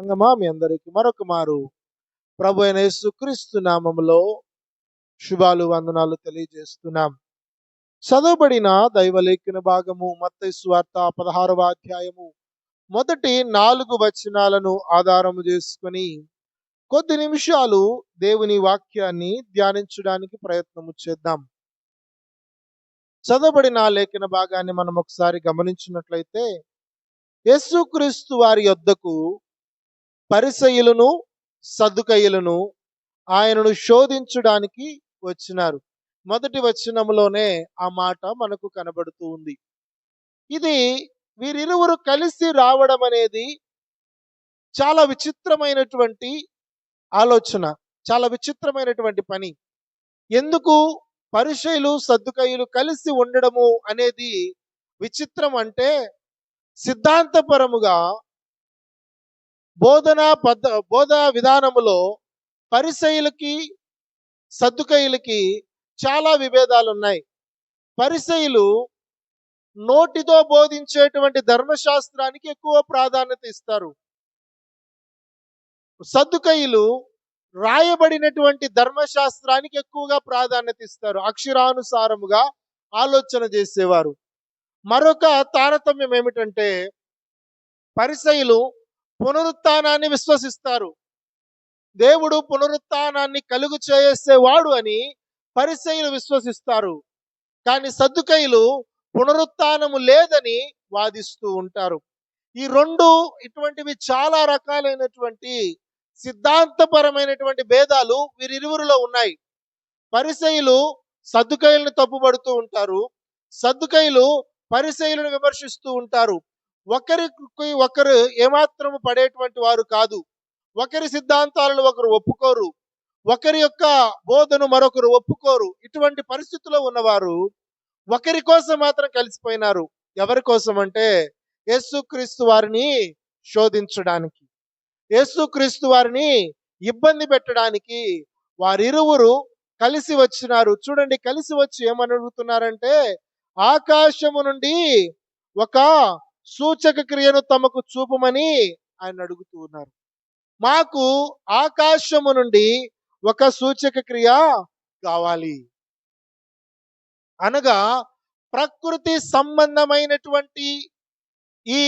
సంగమా మీ అందరికి మరొక మారు ప్రభు అయిన యేసుక్రీస్తు నామములో శుభాలు వందనాలు తెలియజేస్తున్నాం. చదవబడిన దైవలేఖన భాగము మత్తయి సువార్త 16వ అధ్యాయము మొదటి 4 వచనాలను ఆధారము చేసుకొని కొద్ది నిమిషాలు దేవుని వాక్యాన్ని ధ్యానించడానికి ప్రయత్నము చేద్దాం. చదవబడిన లేఖన భాగాన్ని మనం ఒకసారి గమనించినట్లయితే, యేసుక్రీస్తు వారి యొద్దకు పరిసయ్యులను సద్దుకయ్యులను ఆయనను శోధించడానికి వచ్చినారు. మొదటి వచనములోనే ఆ మాట మనకు కనబడుతూ ఉంది. ఇది వీరిరువురు కలిసి రావడం అనేది చాలా విచిత్రమైనటువంటి ఆలోచన, చాలా విచిత్రమైనటువంటి పని. ఎందుకు పరిసయ్యులు సద్దుకయ్యులు కలిసి ఉండడము అనేది విచిత్రం అంటే, సిద్ధాంతపరముగా బోధ విధానములో పరిసయ్యులకి సద్దుకయ్యులకి చాలా విభేదాలు ఉన్నాయి. పరిసయ్యులు నోటితో బోధించేటువంటి ధర్మశాస్త్రానికి ఎక్కువ ప్రాధాన్యత ఇస్తారు. సద్దుకయ్యులు రాయబడినటువంటి ధర్మశాస్త్రానికి ఎక్కువగా ప్రాధాన్యత ఇస్తారు. అక్షరానుసారముగా ఆలోచన చేసేవారు. మరొక తారతమ్యం ఏమిటంటే, పరిసయ్యులు పునరుత్థానాన్ని విశ్వసిస్తారు. దేవుడు పునరుత్థానాన్ని కలుగు చేసేవాడు అని పరిసయ్యులు విశ్వసిస్తారు. కానీ సద్దుకయ్యులు పునరుత్థానము లేదని వాదిస్తూ ఉంటారు. ఈ రెండు ఇటువంటివి చాలా రకాలైనటువంటి సిద్ధాంతపరమైనటువంటి భేదాలు వీరిరువురిలో ఉన్నాయి. పరిసయ్యులు సద్దుకయ్యులను తప్పుపడుతూ ఉంటారు. సద్దుకయ్యులు పరిసయ్యులను విమర్శిస్తూ ఉంటారు. ఒకరికి ఒకరు ఏమాత్రము పడేటువంటి వారు కాదు. ఒకరి సిద్ధాంతాలను ఒకరు ఒప్పుకోరు. ఒకరి యొక్క బోధను మరొకరు ఒప్పుకోరు. ఇటువంటి పరిస్థితిలో ఉన్నవారు ఒకరి కోసం మాత్రం కలిసిపోయినారు. ఎవరి కోసం అంటే, యేసుక్రీస్తు వారిని శోధించడానికి, యేసుక్రీస్తు వారిని ఇబ్బంది పెట్టడానికి వారిరువురు కలిసి వచ్చినారు. చూడండి, కలిసి వచ్చి ఏమని అడుగుతున్నారంటే, ఆకాశము నుండి ఒక సూచక క్రియను తమకు చూపమని ఆయన అడుగుతూ ఉన్నారు. మాకు ఆకాశము నుండి ఒక సూచక క్రియ కావాలి అనగా, ప్రకృతి సంబంధమైనటువంటి ఈ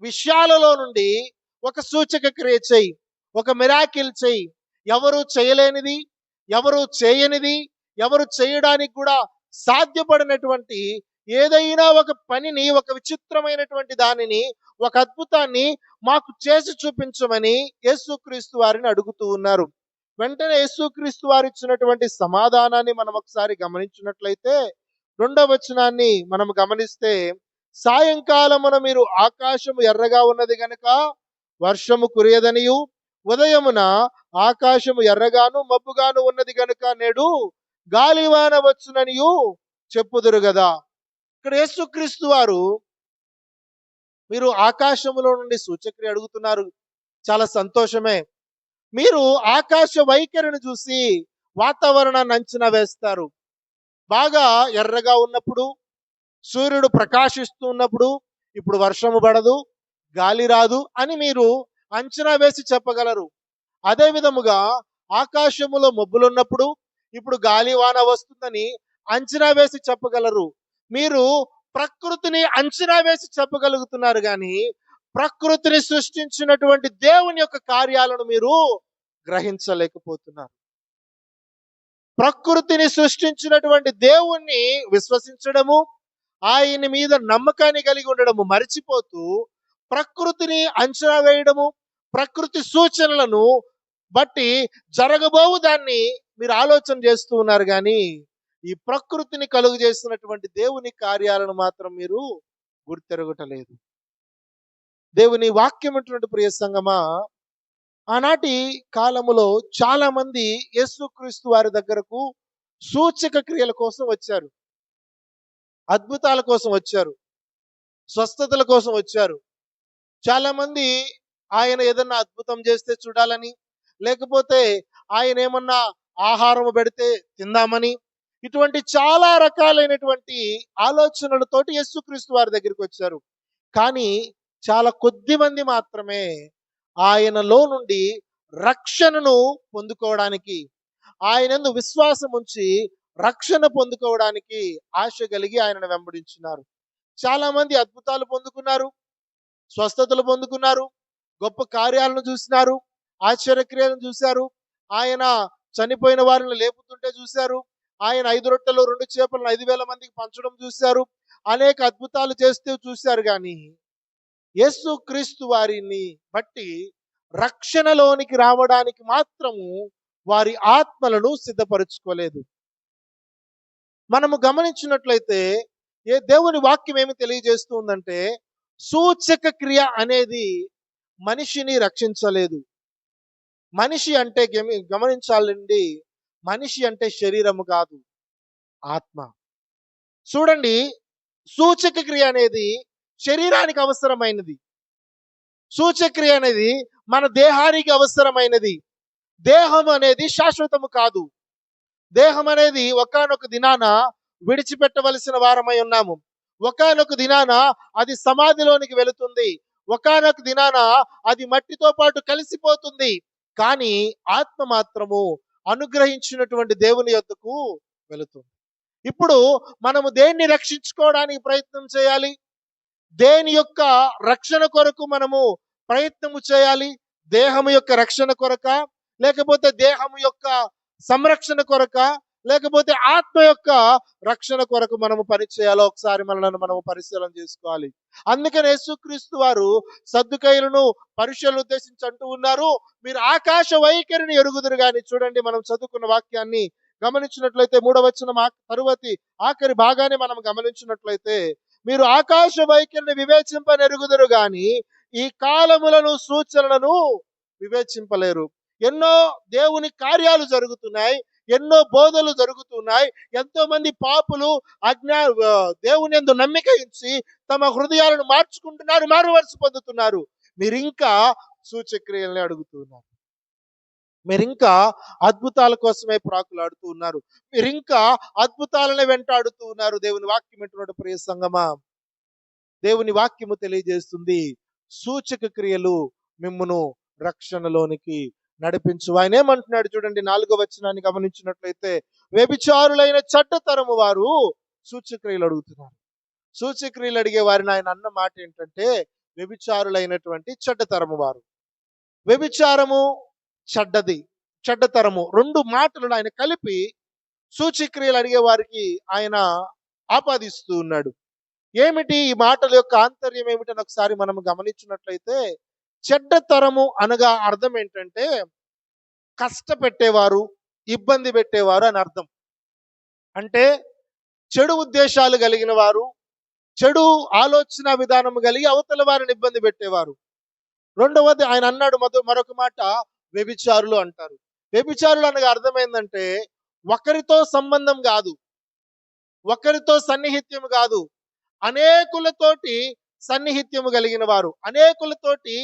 విషయాలలో నుండి ఒక సూచక క్రియ చెయ్యి, ఒక మిరాకిల్ చెయ్యి. ఎవరు చేయలేనిది, ఎవరు చేయనిది, ఎవరు చేయడానికి కూడా సాధ్యపడినటువంటి ఏదైనా ఒక పనిని, ఒక విచిత్రమైనటువంటి దానిని, ఒక అద్భుతాన్ని మాకు చేసి చూపించమని యేసుక్రీస్తు వారిని అడుగుతూ ఉన్నారు. వెంటనే యేసుక్రీస్తు వారు ఇచ్చినటువంటి సమాధానాన్ని మనం ఒకసారి గమనించినట్లయితే, 2వ వచనాన్ని మనం గమనిస్తే, సాయంకాలమున మీరు ఆకాశము ఎర్రగా ఉన్నది గనుక వర్షము కురియదనియు, ఉదయమున ఆకాశము ఎర్రగాను మబ్బుగాను ఉన్నది గనుక నేడు గాలివాన వచ్చుననియు చెప్పుదురు గదా. ఇక్కడ యేసుక్రీస్తు వారు, మీరు ఆకాశములో నుండి సూచక్రియ అడుగుతున్నారు, చాలా సంతోషమే. మీరు ఆకాశ వైఖరిని చూసి వాతావరణాన్ని అంచనా వేస్తారు. బాగా ఎర్రగా ఉన్నప్పుడు, సూర్యుడు ప్రకాశిస్తూ ఉన్నప్పుడు ఇప్పుడు వర్షము పడదు, గాలి రాదు అని మీరు అంచనా వేసి చెప్పగలరు. అదే విధముగా ఆకాశములో మబ్బులున్నప్పుడు ఇప్పుడు గాలి వాన వస్తుందని అంచనా వేసి చెప్పగలరు. మీరు ప్రకృతిని అంచనా వేసి చెప్పగలుగుతున్నారు, కానీ ప్రకృతిని సృష్టించినటువంటి దేవుని యొక్క కార్యాలను మీరు గ్రహించలేకపోతున్నారు. ప్రకృతిని సృష్టించినటువంటి దేవుణ్ణి విశ్వసించడము, ఆయన మీద నమ్మకాన్ని కలిగి ఉండడము మరిచిపోతూ, ప్రకృతిని అంచనా వేయడము, ప్రకృతి సూచనలను బట్టి జరగబోవు దాన్ని మీరు ఆలోచన చేస్తూ ఉన్నారు, కానీ ఈ ప్రకృతిని కలుగు చేస్తున్నటువంటి దేవుని కార్యాలను మాత్రం మీరు గుర్తెరగటలేదు. దేవుని వాక్యం అంటున్నటువంటి ప్రియ సంగమా, ఆనాటి కాలములో చాలా మంది యేసుక్రీస్తు వారి దగ్గరకు సూచక క్రియల కోసం వచ్చారు, అద్భుతాల కోసం వచ్చారు, స్వస్థతల కోసం వచ్చారు. చాలా మంది ఆయన ఏదన్నా అద్భుతం చేస్తే చూడాలని, లేకపోతే ఆయన ఏమన్నా ఆహారం పెడితే తిందామని, ఇటువంటి చాలా రకాలైనటువంటి ఆలోచనలతోటి యేసుక్రీస్తు వారి దగ్గరికి వచ్చారు. కానీ చాలా కొద్ది మంది మాత్రమే ఆయనలో నుండి రక్షణను పొందుకోవడానికి, ఆయనందు విశ్వాసం ఉంచి రక్షణ పొందుకోవడానికి ఆశ కలిగి ఆయనను వెంబడించున్నారు. చాలా మంది అద్భుతాలు పొందుకున్నారు, స్వస్థతలు పొందుకున్నారు, గొప్ప కార్యాలను చూసినారు, ఆశ్చర్యక్రియలను చూశారు. ఆయన చనిపోయిన వారిని లేపుతుంటే చూశారు. ఆయన 5 రొట్టెలు 2 చేపలను 5,000 మందికి పంచడం చూశారు. అనేక అద్భుతాలు చేస్తూ చూశారు. కానీ యేసు క్రీస్తు వారిని బట్టి రక్షణలోనికి రావడానికి మాత్రము వారి ఆత్మలను సిద్ధపరచుకోలేదు. మనము గమనించినట్లయితే దేవుని వాక్యం ఏమి తెలియజేస్తూ ఉందంటే, సూచక క్రియ అనేది మనిషిని రక్షించలేదు. మనిషి అంటే గమనించాలండి, మనిషి అంటే శరీరము కాదు, ఆత్మ. చూడండి, సూచక క్రియ అనేది శరీరానికి అవసరమైనది. సూచక్రియ అనేది మన దేహానికి అవసరమైనది. దేహం అనేది శాశ్వతము కాదు. దేహం అనేది ఒకానొక దినాన విడిచిపెట్టవలసిన వారమై ఉన్నాము. ఒకానొక దినాన అది సమాధిలోనికి వెళుతుంది. ఒకానొక దినాన అది మట్టితో పాటు కలిసిపోతుంది. కానీ ఆత్మ మాత్రము అనుగ్రహించినటువంటి దేవుని యొద్దకు వెళుతుంది. ఇప్పుడు మనము దేన్ని రక్షించుకోవడానికి ప్రయత్నం చేయాలి? దేని యొక్క రక్షణ కొరకు మనము ప్రయత్నము చేయాలి? దేహము యొక్క రక్షణ కొరక, లేకపోతే దేహము యొక్క సంరక్షణ కొరక, లేకపోతే ఆత్మ యొక్క రక్షణ కొరకు మనము పని చేయాలో ఒకసారి మనల్ని మనము పరిశీలన చేసుకోవాలి. అందుకని యేసుక్రీస్తు వారు సద్దుకయ్యులను పరీక్షలను ఉద్దేశించి అంటూ ఉన్నారు, మీరు ఆకాశ వైఖరిని ఎరుగుదురు గాని. చూడండి, మనం చదువుకున్న వాక్యాన్ని గమనించినట్లయితే 3వ వచనం తరువాతి ఆఖరి భాగాన్ని మనం గమనించినట్లయితే, మీరు ఆకాశ వైఖరిని వివేచింపనెరుగుదురు గాని ఈ కాలములను సూచనలను వివేచింపలేరు. ఎన్నో దేవుని కార్యాలు జరుగుతున్నాయి, ఎన్నో బోధలు జరుగుతున్నాయి. ఎంతో మంది పాపులు దేవుని యందు నమ్మిక ఇచ్చి తమ హృదయాలను మార్చుకుంటున్నారు, మారువలస పొందుతున్నారు. మీరింకా సూచక్రియల్ని అడుగుతున్నారు. మీరింకా అద్భుతాల కోసమే ప్రాకులాడుతూ ఉన్నారు. మీరింకా అద్భుతాలనే వెంటాడుతూ ఉన్నారు. దేవుని వాక్యం వింటున్నటువంటి ప్రియ సంగమా, దేవుని వాక్యము తెలియజేస్తుంది, సూచక క్రియలు మిమ్మును రక్షణలోనికి నడిపించు. ఆయన ఏమంటున్నాడు చూడండి, 4వ వచనాన్ని గమనించినట్లయితే, వ్యభిచారులైన చెడ్డతరము వారు సూచక్రియలు అడుగుతున్నారు. సూచక్రియలు అడిగే వారిని ఆయన అన్న మాట ఏంటంటే, వ్యభిచారులైనటువంటి చెడ్డతరము వారు. వ్యభిచారము, చెడ్డది, చెడ్డతరము 2 మాటలను ఆయన కలిపి సూచక్రియలు అడిగే వారికి ఆయన ఆపాదిస్తూ ఉన్నాడు. ఏమిటి ఈ మాటల యొక్క ఆంతర్యం ఏమిటని ఒకసారి మనం గమనించినట్లయితే, చెడ్డతరము అనగా అర్థం ఏంటంటే కష్టపెట్టేవారు, ఇబ్బంది పెట్టేవారు అని అర్థం. అంటే చెడు ఉద్దేశాలు కలిగిన వారు, చెడు ఆలోచన విధానం కలిగి అవతల వారిని ఇబ్బంది పెట్టేవారు. రెండవది ఆయన అన్నాడు మరొక మాట, వ్యభిచారులు అంటారు. వ్యభిచారులు అనగా అర్థం ఏంటంటే ఒకరితో సంబంధం కాదు, ఒకరితో సన్నిహిత్యం కాదు, అనేకులతోటి సన్నిహిత్యము కలిగిన వారు, అనేకులతోటి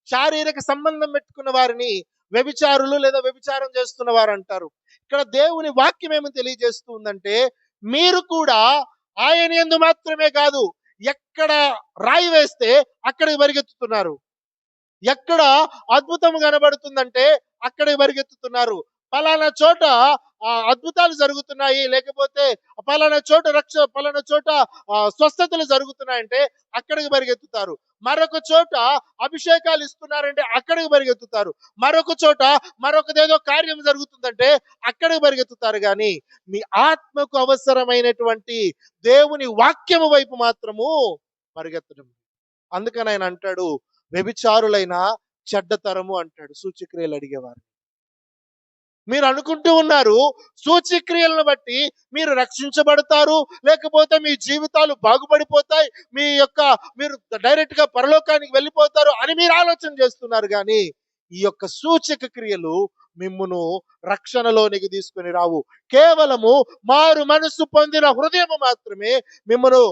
శారీరక సంబంధం పెట్టుకున్న వారిని వ్యభిచారులు లేదా వ్యభిచారం చేస్తున్న వారు అంటారు. ఇక్కడ దేవుని వాక్యం ఏమి తెలియజేస్తూ ఉందంటే, మీరు కూడా ఆయన యందు మాత్రమే కాదు, ఎక్కడ రాయి వేస్తే అక్కడికి పరిగెత్తుతున్నారు. ఎక్కడ అద్భుతం కనబడుతుందంటే అక్కడికి పరిగెత్తుతున్నారు. పలానా చోట అద్భుతాలు జరుగుతున్నాయి, లేకపోతే పలానా చోట స్వస్థతలు జరుగుతున్నాయంటే అక్కడికి పరిగెత్తుతారు. మరొక చోట అభిషేకాలు ఇస్తున్నారంటే అక్కడికి పరిగెత్తుతారు. మరొక చోట మరొకదేదో కార్యం జరుగుతుందంటే అక్కడికి పరిగెత్తుతారు. కానీ మీ ఆత్మకు అవసరమైనటువంటి దేవుని వాక్యము వైపు మాత్రము పరిగెత్తడం. అందుకని ఆయన అంటాడు, వ్యభిచారులైన చెడ్డతరము అంటాడు సూచక్రియలు అడిగేవారు. మీరు అనుకుంటూ ఉన్నారు సూచక్రియలను బట్టి మీరు రక్షించబడతారు, లేకపోతే మీ జీవితాలు బాగుపడిపోతాయి, మీరు డైరెక్ట్ గా పరలోకానికి వెళ్ళిపోతారు అని మీరు ఆలోచన చేస్తున్నారు. కానీ ఈ యొక్క సూచక క్రియలు మిమ్మును రక్షణలోనికి తీసుకొని రావు. కేవలము మారు మనసు పొందిన హృదయము మాత్రమే మిమ్మును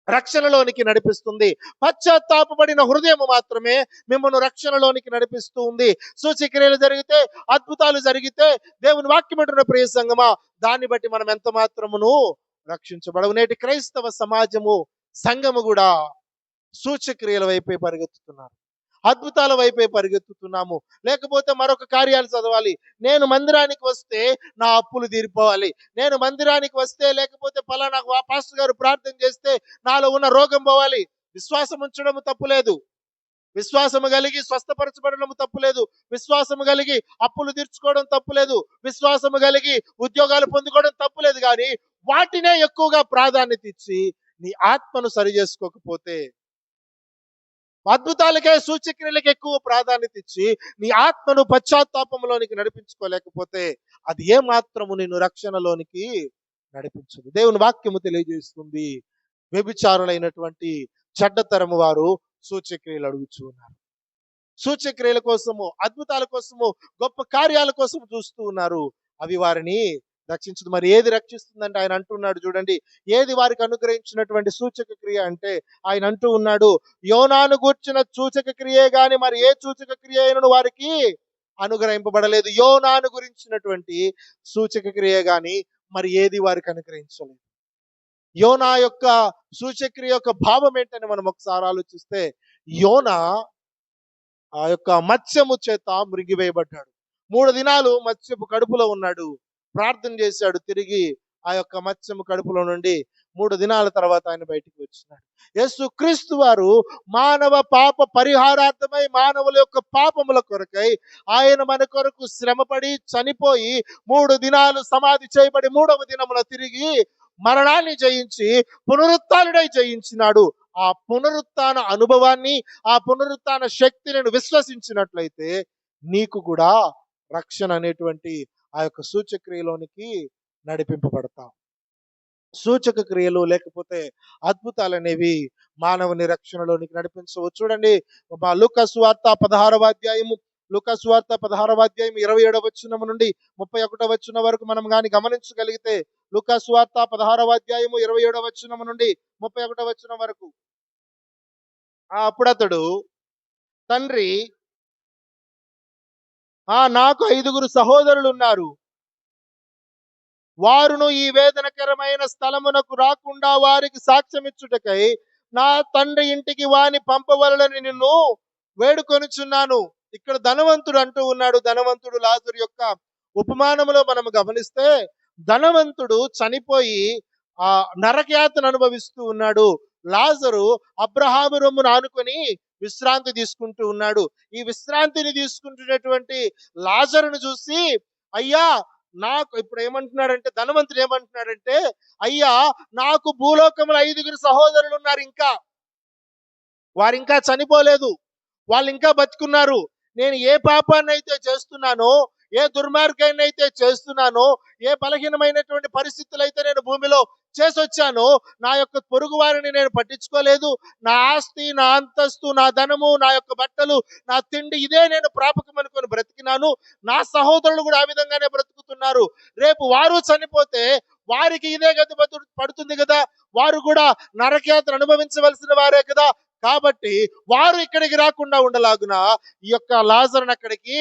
రక్షణలోనికి నడిపిస్తుంది. పశ్చాత్తాపపడిన హృదయం మాత్రమే మిమ్మల్ని రక్షణలోనికి నడిపిస్తూ ఉంది. సూచక్రియలు జరిగితే, అద్భుతాలు జరిగితే, దేవుని వాక్యం అంటున్న ప్రియ సంగమా, దాన్ని బట్టి మనం ఎంత మాత్రమును రక్షించబడవు. నేటి క్రైస్తవ సమాజము, సంఘము కూడా సూచక్రియల వైపే పరిగెత్తుతున్నారు. అద్భుతాల వైపే పరిగెత్తుతున్నాము. లేకపోతే మరొక కార్యాలు చదవాలి. నేను మందిరానికి వస్తే నా అప్పులు తీరిపోవాలి. నేను మందిరానికి వస్తే లేకపోతే పలానా పాస్టర్ గారు ప్రార్థన చేస్తే నాలో ఉన్న రోగం పోవాలి. విశ్వాసం ఉంచడం తప్పులేదు. విశ్వాసము కలిగి స్వస్థపరచబడడం తప్పులేదు. విశ్వాసము కలిగి అప్పులు తీర్చుకోవడం తప్పులేదు. విశ్వాసము కలిగి ఉద్యోగాలు పొందుకోవడం తప్పులేదు. కానీ వాటినే ఎక్కువగా ప్రాధాన్యత ఇచ్చి నీ ఆత్మను సరి చేసుకోకపోతే, అద్భుతాలకే సూచక్రియలకు ఎక్కువ ప్రాధాన్యత ఇచ్చి నీ ఆత్మను పశ్చాత్తాపంలోనికి నడిపించుకోలేకపోతే అది ఏ మాత్రము నిన్ను రక్షణలోనికి నడిపించదు. దేవుని వాక్యము తెలియజేస్తుంది, వ్యభిచారులైనటువంటి చెడ్డతరము వారు సూచక్రియలు అడుగుచూ ఉన్నారు. సూచక్రియల కోసము, అద్భుతాల కోసము, గొప్ప కార్యాల కోసం చూస్తూ ఉన్నారు. అవి వారిని రక్షించదు. మరి ఏది రక్షిస్తుందంటే ఆయన అంటున్నాడు చూడండి, ఏది వారికి అనుగ్రహించినటువంటి సూచక క్రియ అంటే ఆయన అంటూ ఉన్నాడు, యోనాను గూర్చిన సూచక క్రియే గాని మరి ఏ సూచక క్రియ అయినను వారికి అనుగ్రహింపబడలేదు. యోనాను గురించినటువంటి సూచక క్రియ గాని మరి ఏది వారికి అనుగ్రహించలేదు. యోనా యొక్క సూచక్రియ యొక్క భావం ఏంటని మనం ఒకసారి ఆలోచిస్తే, యోనా ఆ యొక్క మత్స్యము చేత మృంగివేయబడ్డాడు. 3 దినాలు మత్స్యపు కడుపులో ఉన్నాడు. ప్రార్థన చేశాడు. తిరిగి ఆ యొక్క మత్స్యము కడుపులో నుండి 3 దినాల తర్వాత ఆయన బయటికి వచ్చినాడు. యేసు క్రీస్తు వారు మానవ పాప పరిహారార్థమై, మానవుల యొక్క పాపముల కొరకై ఆయన మన కొరకు శ్రమపడి చనిపోయి 3 దినాలు సమాధి చేయబడి 3వ దినమున తిరిగి మరణాన్ని జయించి పునరుత్థానుడై జయించినాడు. ఆ పునరుత్థాన అనుభవాన్ని, ఆ పునరుత్థాన శక్తిని విశ్వసించినట్లయితే నీకు కూడా రక్షణ అనేటువంటి ఆ యొక్క సూచక్రియలోనికి నడిపింపబడతావు. సూచక క్రియలు లేకపోతే అద్భుతాలు అనేవి మానవుని రక్షణలోనికి నడిపించవచ్చు. చూడండి, లూకా సువార్త 16వ అధ్యాయము, లూకా సువార్త 16వ అధ్యాయం 27వ వచనం నుండి 31వ వచనం వరకు మనం గాని గమనించగలిగితే, లూకా సువార్త 16వ అధ్యాయము 27వ వచనం నుండి 31వ వచనం వరకు, అప్పుడతడు, తండ్రి, నాకు 5 సహోదరులు ఉన్నారు. వారును ఈ వేదనకరమైన స్థలమునకు రాకుండా వారికి సాక్ష్యమిచ్చుటకై నా తండ్రి ఇంటికి వాని పంపవలనని నిన్ను వేడుకొనుచున్నాను. ఇక్కడ ధనవంతుడు అంటూ ఉన్నాడు. ధనవంతుడు లాజరు యొక్క ఉపమానములో మనం గమనిస్తే, ధనవంతుడు చనిపోయి ఆ నరకయాతన అనుభవిస్తూ ఉన్నాడు. లాజరు అబ్రహాము రొమ్మును ఆనుకొని విశ్రాంతి తీసుకుంటూ ఉన్నాడు. ఈ విశ్రాంతిని తీసుకుంటున్నటువంటి లాజరును చూసి, అయ్యా నాకు ఇప్పుడు ఏమంటున్నాడంటే, ధనవంతుడు ఏమంటున్నాడంటే, అయ్యా నాకు భూలోకములో 5 సహోదరులు ఉన్నారు, ఇంకా వారు ఇంకా చనిపోలేదు, వాళ్ళు ఇంకా బతుకున్నారు. నేను ఏ పాపాన్ని అయితే చేస్తున్నానో, ఏ దుర్మార్గాన్ని అయితే చేస్తున్నానో, ఏ బలహీనమైనటువంటి పరిస్థితులు అయితే నేను భూమిలో చేసొచ్చానో, నా యొక్క పొరుగు వారిని నేను పట్టించుకోలేదు. నా ఆస్తి, నా అంతస్తు, నా ధనము, నా యొక్క బట్టలు, నా తిండి, ఇదే నేను ప్రాపకం అనుకొని బ్రతికినాను. నా సహోదరులు కూడా ఆ విధంగానే బ్రతుకుతున్నారు. రేపు వారు చనిపోతే వారికి ఇదే గతి పడుతుంది కదా, వారు కూడా నరకయాతన అనుభవించవలసిన వారే కదా. కాబట్టి వారు ఇక్కడికి రాకుండా ఉండలాగున ఈ యొక్క లాజరుని అక్కడికి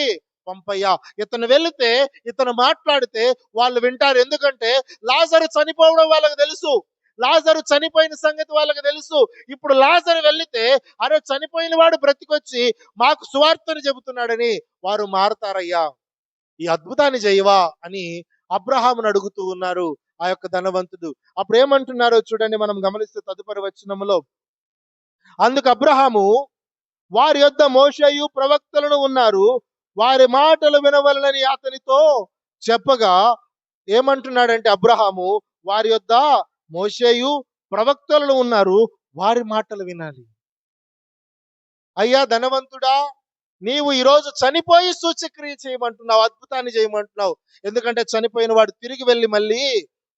పంపయ్యా. ఇతను వెళితే, ఇతను మాట్లాడితే వాళ్ళు వింటారు. ఎందుకంటే లాజరు చనిపోవడం వాళ్ళకి తెలుసు. లాజరు చనిపోయిన సంగతి వాళ్ళకి తెలుసు. ఇప్పుడు లాజరు వెళితే, అరే చనిపోయిన వాడు బ్రతికొచ్చి మాకు సువార్తను చెబుతున్నాడని వారు మారతారయ్యా, ఈ అద్భుతాన్ని చేయవా అని అబ్రహామును అడుగుతూ ఉన్నారు ఆ యొక్క ధనవంతుడు. అప్పుడు ఏమంటున్నారో చూడండి, మనం గమనిస్తే తదుపరి వచనములో, అందుకు అబ్రహాము, వారి యొద్ద మోషేయు ప్రవక్తలను ఉన్నారు, వారి మాటలు వినవలనని అతనితో చెప్పగా, ఏమంటున్నాడంటే అబ్రహాము, వారి యొద్ద మోషేయు ప్రవక్తలు ఉన్నారు, వారి మాటలు వినాలి. అయ్యా ధనవంతుడా, నీవు ఈరోజు చనిపోయి సూచక్రియ చేయమంటున్నావు, అద్భుతాన్ని చేయమంటున్నావు. ఎందుకంటే చనిపోయిన వాడు తిరిగి వెళ్ళి మళ్ళీ